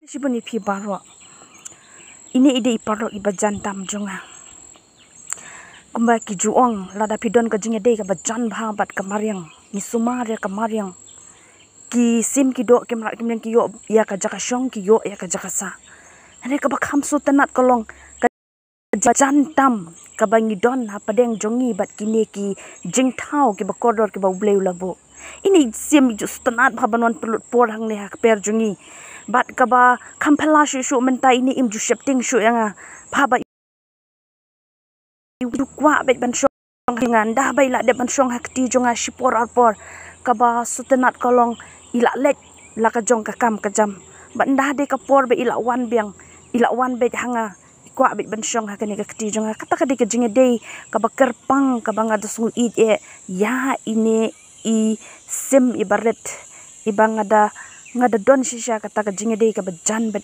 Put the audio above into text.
Sibuni pi baro. Ini ide iparo iba jantam jonga. Kumba ki juong lada pidon ka jinga dei ka bajan bha bat kamariang. Ni sumar ya kamariang. Ki sim ki do kemra kemren ki yo ya ka jaka shong ki yo ya ka jaka sa. Ane ka bakham su tanat kolong ka jantam ka bangi don ha padeng jongi bat kine ki jingthau ki bakodor ki ba ubleu labu. Ini sim ju tanat bha banon pelut por hang ne ha per jongi. Bat kaba kampela shu mentai ini im ju shepting shu yang pa ba ju kwa bet ban shong dengan dah bai la de ban shong hakti jonga shipor arpor kaba sutenat kolong ila lek la ka jong ka kam ka jam ban dah de ka por be ila wan bet hanga kwa bet ban shong hakani ka kti jonga kata ka de ka jinga de kaba kerpang kaba ngada sungu it ya ini I sim ibaret ibang ngada don shisha kata ka jinga de ka bajan bat